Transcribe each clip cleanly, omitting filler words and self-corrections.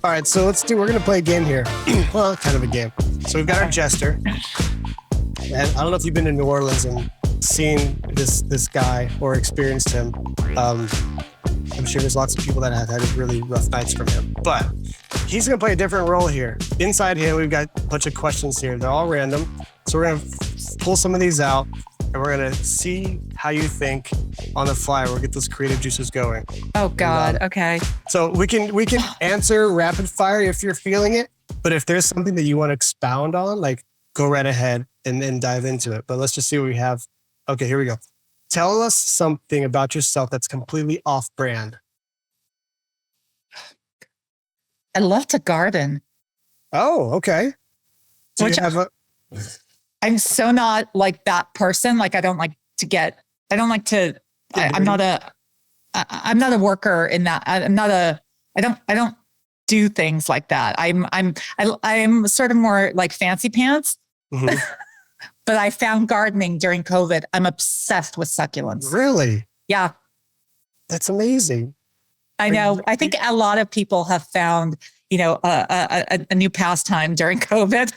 All right, so we're going to play a game here. Well, kind of a game. So we've got our jester. And I don't know if you've been to New Orleans and seen this guy or experienced him. I'm sure there's lots of people that have had really rough nights from him. But he's going to play a different role here. Inside here, we've got a bunch of questions here. They're all random. So we're going to pull some of these out, and we're going to see how you think on the fly. We'll get those creative juices going. Oh, God. Okay. So we can answer rapid fire if you're feeling it. But if there's something that you want to expound on, like go right ahead and then dive into it. But let's just see what we have. Okay, here we go. Tell us something about yourself that's completely off-brand. I love to garden. Oh, okay. So I'm so not like that person. Like I'm not a worker in that. I don't do things like that. I'm sort of more like fancy pants. Mm-hmm. But I found gardening during COVID. I'm obsessed with succulents. Really? Yeah. That's amazing. I know. I think a lot of people have found, a new pastime during COVID.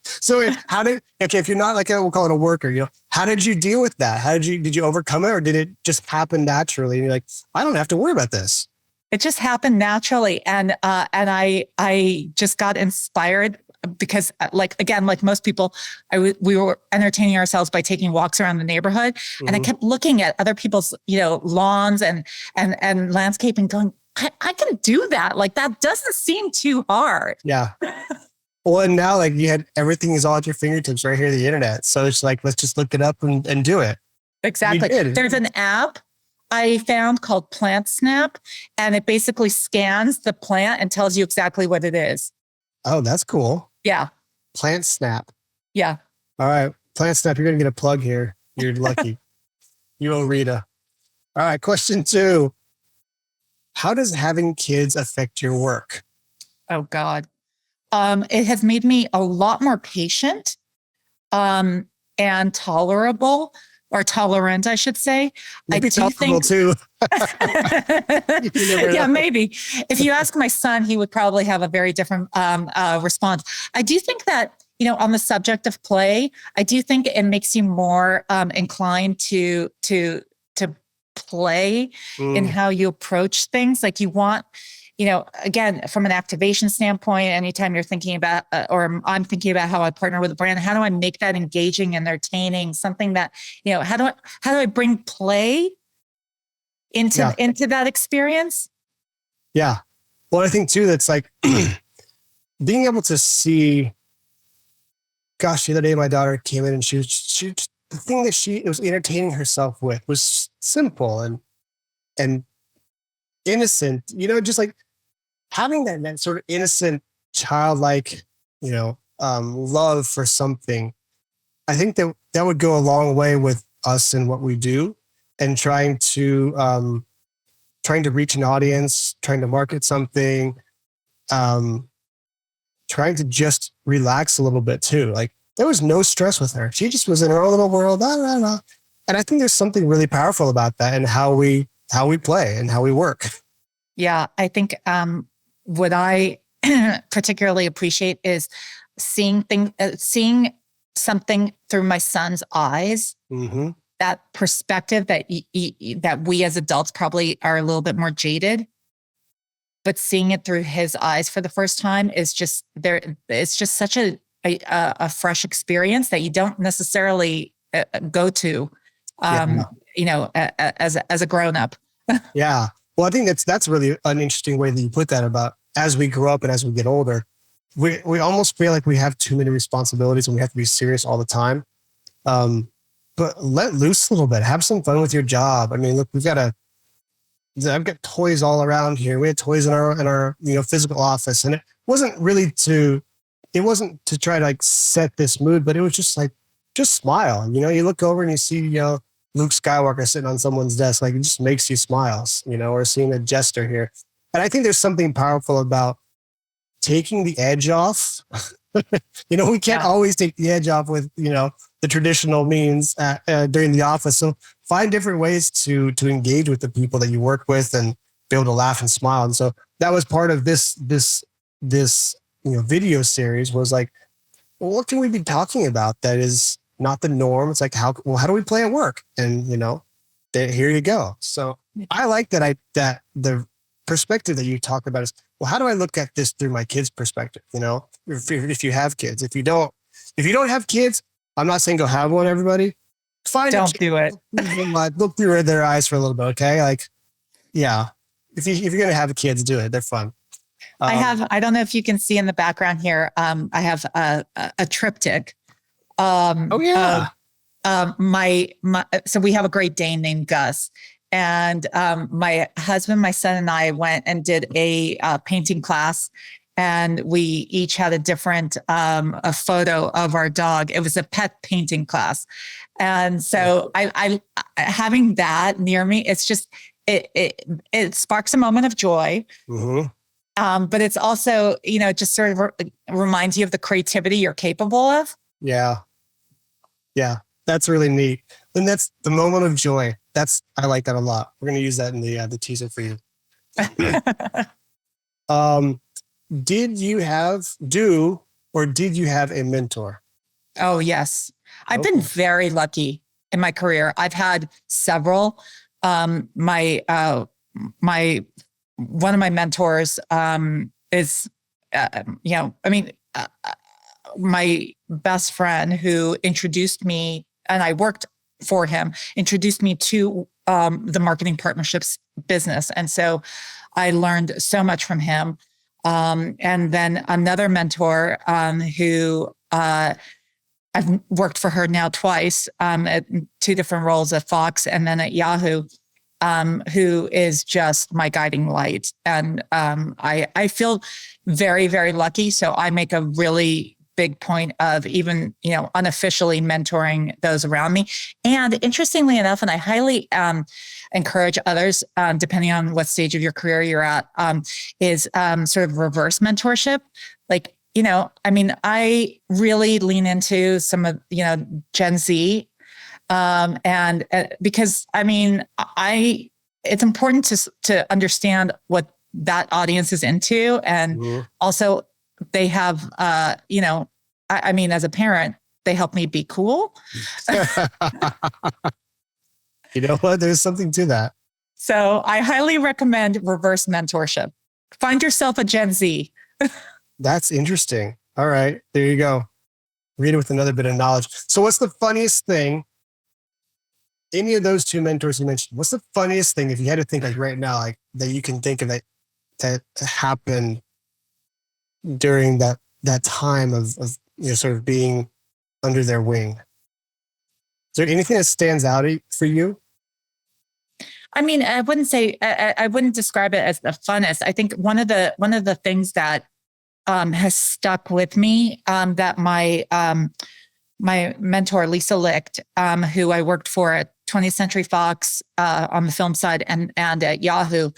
So if you're not like, we'll call it a worker, how did you deal with that? Did you overcome it, or did it just happen naturally? And you're like, I don't have to worry about this. It just happened naturally. And I just got inspired because like most people, we were entertaining ourselves by taking walks around the neighborhood. Mm-hmm. And I kept looking at other people's, lawns and landscaping going, I can do that. Like that doesn't seem too hard. Yeah. Well, and now like everything is all at your fingertips right here, the internet. So it's like, let's just look it up and do it. Exactly. There's an app I found called Plant Snap, and it basically scans the plant and tells you exactly what it is. Oh, that's cool. Yeah. Plant Snap. Yeah. All right. Plant Snap, you're going to get a plug here. You're lucky. You owe Rita. All right. Question 2. How does having kids affect your work? Oh, God. It has made me a lot more patient and tolerable. Or tolerant, I should say. Maybe tolerable too. Yeah, maybe. If you ask my son, he would probably have a very different response. I do think that, on the subject of play, I do think it makes you more inclined to play in how you approach things. Like you want, again, from an activation standpoint, anytime you're thinking about, or I'm thinking about how I partner with a brand, how do I make that engaging and entertaining? Something that, how do I bring play into that experience? Yeah. Well, I think too, that's like being able to see, gosh, the other day, my daughter came in and she the thing that she was entertaining herself with was simple and innocent, just like, having that sort of innocent, childlike, love for something, I think that would go a long way with us and what we do, and trying to reach an audience, trying to market something, trying to just relax a little bit too. Like there was no stress with her. She just was in her own little world. And I think there's something really powerful about that and how we play and how we work. Yeah, I think what I particularly appreciate is seeing something through my son's eyes. Mm-hmm. That perspective that that we as adults probably are a little bit more jaded, but seeing it through his eyes for the first time is just there. It's just such a fresh experience that you don't necessarily go to, as a grown up. Yeah. Well, I think that's really an interesting way that you put that about as we grow up and as we get older, we almost feel like we have too many responsibilities and we have to be serious all the time. But let loose a little bit. Have some fun with your job. I mean, look, I've got toys all around here. We had toys in our physical office, and it wasn't to try to like set this mood, but it was just like, just smile. You look over and you see, Luke Skywalker sitting on someone's desk, like it just makes you smile, or seeing a jester here. And I think there's something powerful about taking the edge off. We can't always take the edge off with, the traditional means during the office. So find different ways to engage with the people that you work with and be able to laugh and smile. And so that was part of this video series was like, well, what can we be talking about that is not the norm? It's like, how do we play at work? And here you go. So I like that the perspective that you talk about is, well, how do I look at this through my kids' perspective? If you have kids, if you don't have kids, I'm not saying go have one, everybody. Don't do it. Look through their eyes for a little bit. Okay. Like, yeah, if you're going to have kids, do it. They're fun. I don't know if you can see in the background here. I have a triptych. Oh yeah. So we have a Great Dane named Gus, and my husband, my son, and I went and did a painting class, and we each had a different a photo of our dog. It was a pet painting class, and so I having that near me, it's just it sparks a moment of joy. Mm-hmm. But it's also, just sort of reminds you of the creativity you're capable of. Yeah. Yeah. That's really neat. And that's the moment of joy. I like that a lot. We're going to use that in the teaser for you. Did you have a mentor? Oh, yes. I've been very lucky in my career. I've had several. My one of my mentors is, my best friend who introduced me, and I worked for him, introduced me to the marketing partnerships business. And so I learned so much from him. And then another mentor who I've worked for her now twice at two different roles at Fox and then at Yahoo, who is just my guiding light. And I feel very, very lucky. So I make a really big point of even, unofficially mentoring those around me. And interestingly enough, and I highly encourage others, depending on what stage of your career you're at, is sort of reverse mentorship. Like, I really lean into some of, Gen Z. And because it's important to understand what that audience is into. And also they have, as a parent, they help me be cool. You know what? There's something to that. So I highly recommend reverse mentorship. Find yourself a Gen Z. That's interesting. All right, there you go. Read it with another bit of knowledge. So what's the funniest thing? Any of those two mentors you mentioned, what's the funniest thing, if you had to think like right now, like that you can think of that happened during that time of sort of being under their wing? Is there anything that stands out for you? I wouldn't describe it as the funnest. I think one of the things that has stuck with me, that my mentor, Lisa Licht, who I worked for at 20th Century Fox on the film side and at Yahoo,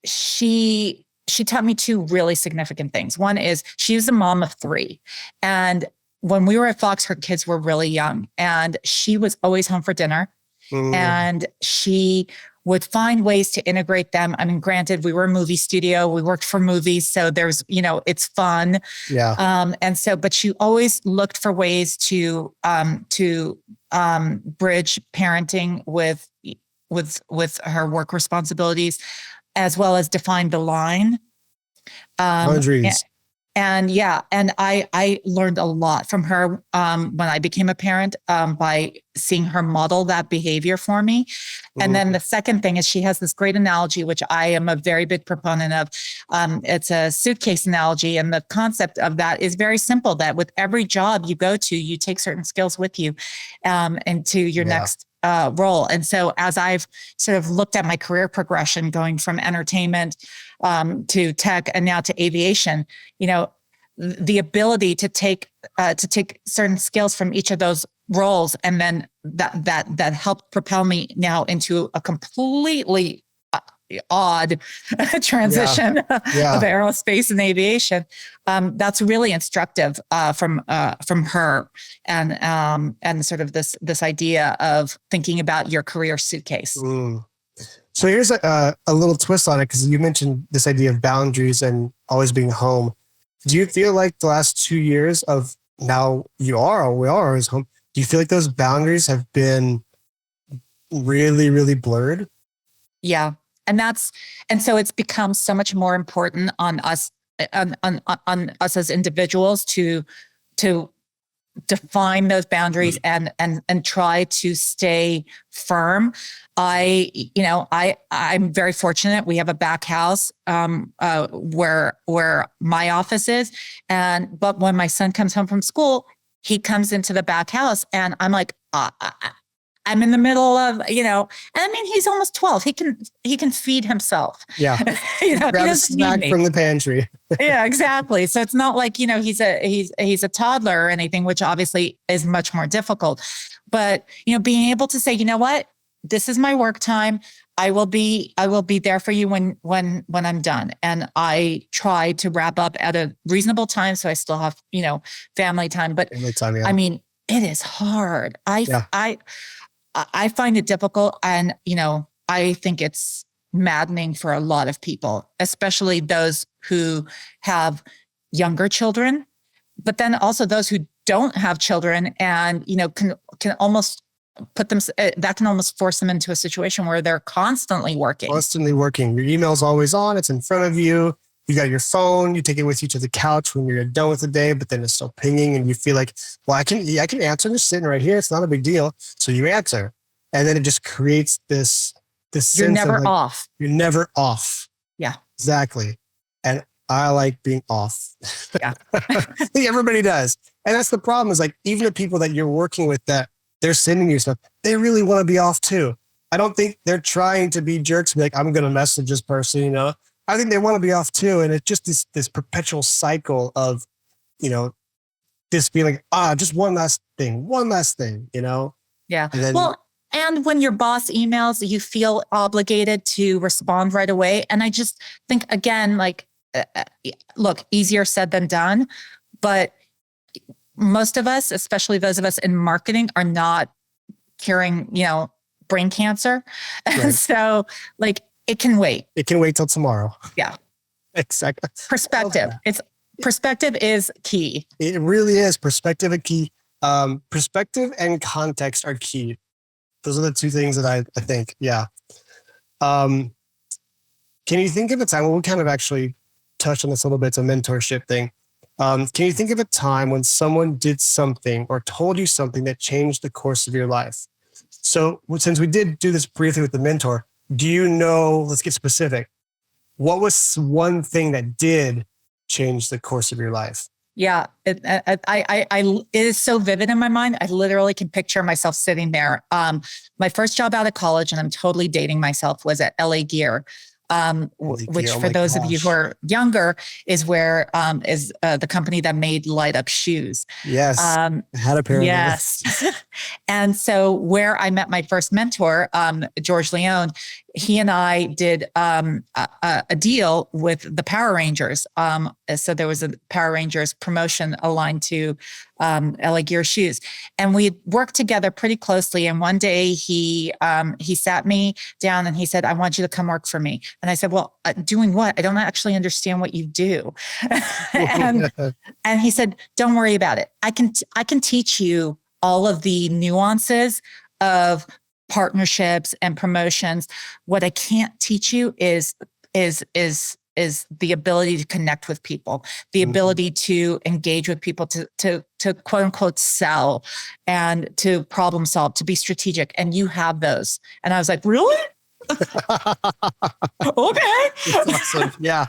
she taught me two really significant things. One is she was a mom of three. And when we were at Fox, her kids were really young and she was always home for dinner. And she would find ways to integrate them. I mean, granted, we were a movie studio, we worked for movies. So there's, it's fun. Yeah. But she always looked for ways to bridge parenting with her work responsibilities, as well as define the line. Boundaries. And I learned a lot from her when I became a parent by seeing her model that behavior for me. And then the second thing is she has this great analogy, which I am a very big proponent of. It's a suitcase analogy. And the concept of that is very simple, that with every job you go to, you take certain skills with you into your next role. And so as I've sort of looked at my career progression going from entertainment to tech and now to aviation, the ability to take certain skills from each of those roles, and then that helped propel me now into a completely odd transition of aerospace and aviation. That's really instructive from her, and sort of this idea of thinking about your career suitcase. So here's a little twist on it, because you mentioned this idea of boundaries and always being home. Do you feel like the last 2 years of now you are, or we are always home, do you feel like those boundaries have been really, really blurred? Yeah. And so it's become so much more important on us, on us as individuals to define those boundaries and try to stay firm. I'm very fortunate. We have a back house, where my office is. But when my son comes home from school, he comes into the back house and I'm like, I'm in the middle of, and I mean, he's almost 12. He can feed himself. Yeah. He Grab a doesn't need snack me. from the pantry. Yeah, exactly. So it's not like, he's a toddler or anything, which obviously is much more difficult. But, being able to say, you know what, this is my work time. I will be there for you when I'm done. And I try to wrap up at a reasonable time so I still have, family time. But Family time, yeah. I mean, it is hard. Yeah. I find it difficult, and I think it's maddening for a lot of people, especially those who have younger children, but then also those who don't have children, and can almost put them, that can almost force them into a situation where they're constantly working. Your email's always on. It's in front of you. You got your phone. You take it with you to the couch when you're done with the day, but then it's still pinging, and you feel like, well, I can answer. Just sitting right here. It's not a big deal. So you answer, and then it just creates this You're sense never of like, off. You're never off. Yeah, exactly. And I like being off. Yeah. I think everybody does, and that's the problem. Is like, even the people that you're working with, that they're sending you stuff, they really want to be off too. I don't think they're trying to be jerks. Be like, I'm going to message this person. I think they want to be off too. And it's just this perpetual cycle of, this being like, just one last thing. Yeah. And then, and when your boss emails, you feel obligated to respond right away. And I just think, again, look, easier said than done, but most of us, especially those of us in marketing, are not curing, brain cancer. Right. So it can wait. It can wait till tomorrow. Yeah. Exactly. Perspective. Perspective is key. It really is. Perspective is key. Perspective and context are key. Those are the two things that I think. Yeah. Can you think of a time? Well, we kind of actually touched on this a little bit. It's a mentorship thing. Can you think of a time when someone did something or told you something that changed the course of your life? So since we did do this briefly with the mentor, do you know, let's get specific. What was one thing that did change the course of your life? Yeah, it is so vivid in my mind. I literally can picture myself sitting there. My first job out of college, and I'm totally dating myself, was at LA Gear. Which for those of you who are younger is where is the company that made light up shoes. Yes. I had a pair of those. Yes. And so where I met my first mentor, George Leone, he and I did a deal with the Power Rangers. So there was a Power Rangers promotion aligned to LA Gear shoes, and we worked together pretty closely. And one day he sat me down and he said, "I want you to come work for me." And I said, "Well, doing what? I don't actually understand what you do." and he said, "Don't worry about it. I can teach you all of the nuances of partnerships and promotions. What I can't teach you is the ability to connect with people, the ability to engage with people, to quote unquote sell, and to problem solve, to be strategic. And you have those." And I was like, "Really?" Okay. That's awesome. Yeah.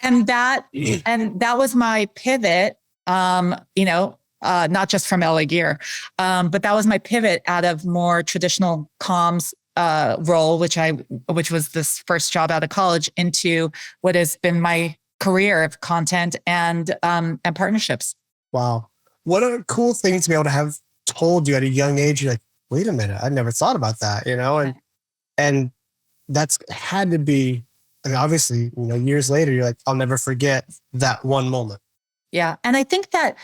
And that was my pivot. Not just from LA Gear, but that was my pivot out of more traditional comms role, which was this first job out of college, into what has been my career of content and partnerships. Wow. What a cool thing to be able to have told you at a young age. You're like, wait a minute, I never thought about that, and that's had to be, I mean, obviously, years later, you're like, I'll never forget that one moment. Yeah. And I think that,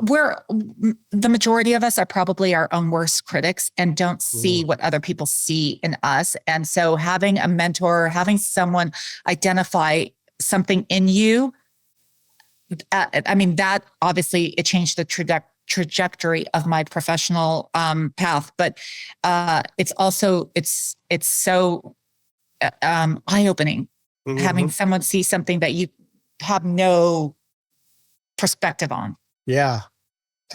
the majority of us are probably our own worst critics and don't see Mm. what other people see in us. And so having a mentor, having someone identify something in you, I mean, that obviously it changed the trajectory of my professional path, but it's also, it's so eye-opening having someone see something that you have no perspective on. Yeah,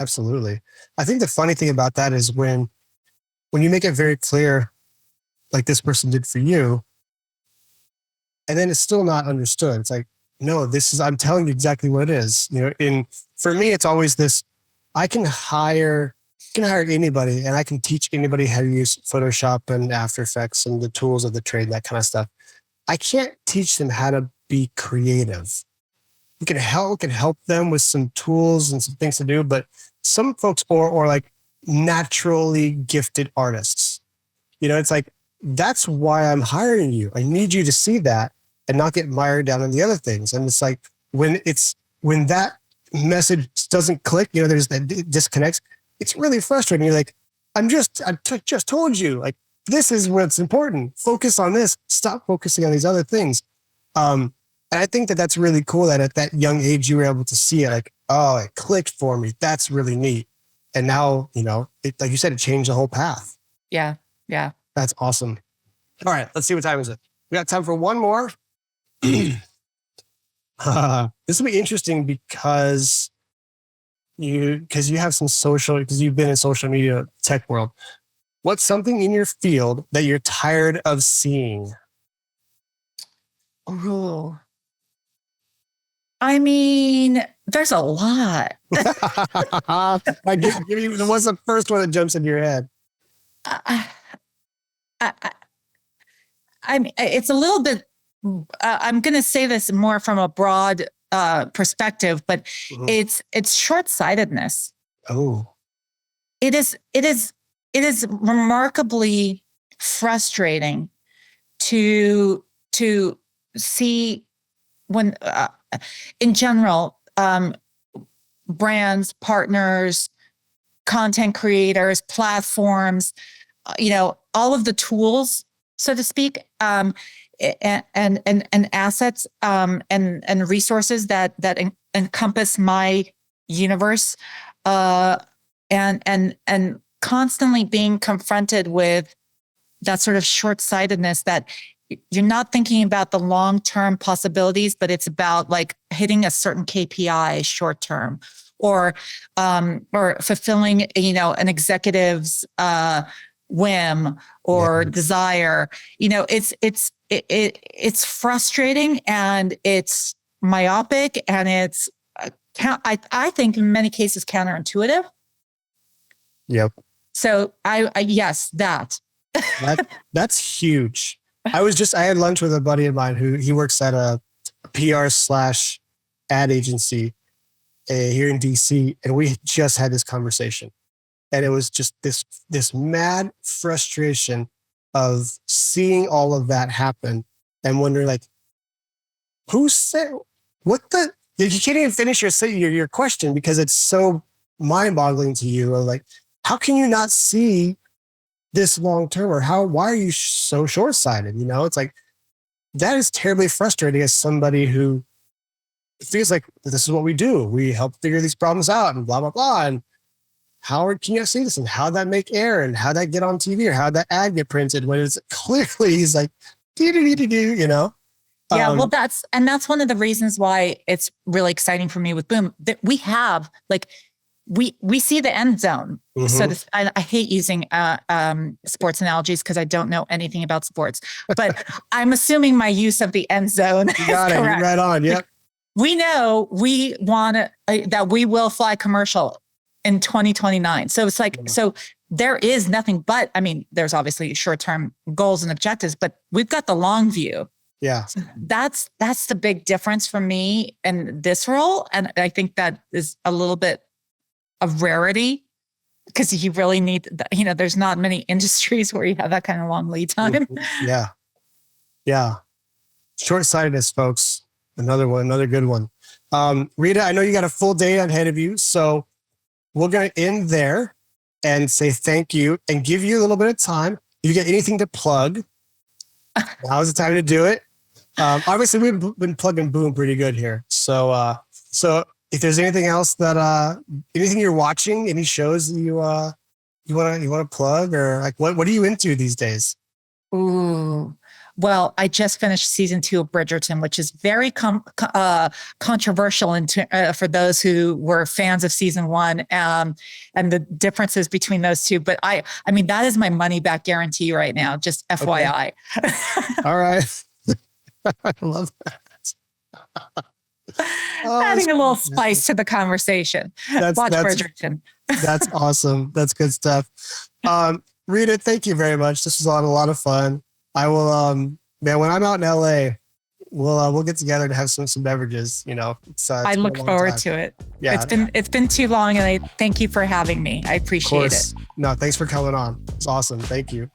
absolutely. I think the funny thing about that is when you make it very clear, like this person did for you, and then it's still not understood. It's like, no, I'm telling you exactly what it is. For me, it's always this, I can hire anybody and I can teach anybody how to use Photoshop and After Effects and the tools of the trade, that kind of stuff. I can't teach them how to be creative. We can help them with some tools and some things to do, but some folks or like naturally gifted artists, it's like, that's why I'm hiring you. I need you to see that and not get mired down in the other things. And it's like, when that message doesn't click, there's that disconnects. It's really frustrating. You're like, I just told you, like, this is what's important. Focus on this. Stop focusing on these other things. And I think that that's really cool that at that young age, you were able to see it, like, oh, it clicked for me. That's really neat. And now, like you said, it changed the whole path. Yeah. Yeah. That's awesome. All right. Let's see what time is it. We got time for one more. This will be interesting because you have because you've been in social media tech world. What's something in your field that you're tired of seeing? Oh, I mean, there's a lot. I give you, what's the first one that jumps into your head? I mean, it's a little bit, I'm going to say this more from a broad perspective, but it's short-sightedness. Oh, it is remarkably frustrating to see when, in general, brands, partners, content creators, platforms, all of the tools, so to speak, and assets, and resources that encompass my universe, and constantly being confronted with that sort of short-sightedness, that you're not thinking about the long-term possibilities, but it's about like hitting a certain KPI short-term, or fulfilling, an executive's whim or desire. It's frustrating, and it's myopic, and it's I think in many cases counterintuitive. Yep. So yes, that's huge. I had lunch with a buddy of mine who he works at a PR/ad agency here in DC, and we just had this conversation, and it was just this mad frustration of seeing all of that happen and wondering, like, who said what the? You can't even finish your question because it's so mind-boggling to you. Of like, how can you not see this long term, or why are you so short-sighted? It's like, that is terribly frustrating as somebody who feels like this is what we do. We help figure these problems out and blah, blah, blah. And can you see this, and how'd that make air, and how'd that get on TV, or how'd that ad get printed when it's clearly he's like, Yeah, well, that's one of the reasons why it's really exciting for me with Boom, that we have, like, we see the end zone. So I hate using sports analogies because I don't know anything about sports, but I'm assuming my use of the end zone is correct. You're right on. Yep. We know we want that we will fly commercial in 2029. So it's like, so there is nothing but, I mean, there's obviously short-term goals and objectives, but we've got the long view. Yeah. So that's the big difference for me in this role. And I think that is a little bit of rarity, because you really need, there's not many industries where you have that kind of long lead time. Yeah. Yeah. Short-sightedness, folks. Another good one. Rita, I know you got a full day ahead of you. So we're going to end there and say thank you and give you a little bit of time. If you get anything to plug, now's the time to do it. Obviously, we've been plugging Boom pretty good here. So if there's anything else that anything you're watching, any shows that you want to plug, or like what are you into these days? Ooh. Well, I just finished season 2 of Bridgerton, which is very controversial for those who were fans of season 1 and the differences between those two. But I mean, that is my money back guarantee right now. Just FYI. Okay. All right. I love that. Adding a little spice to the conversation. Watch Bridgerton. That's awesome. That's good stuff. Rita, thank you very much. This was a lot of fun. I will, man, when I'm out in LA, we'll get together to have some beverages. You know, I look forward to it. Yeah, it's been too long, and I thank you for having me. I appreciate it. No, thanks for coming on. It's awesome. Thank you.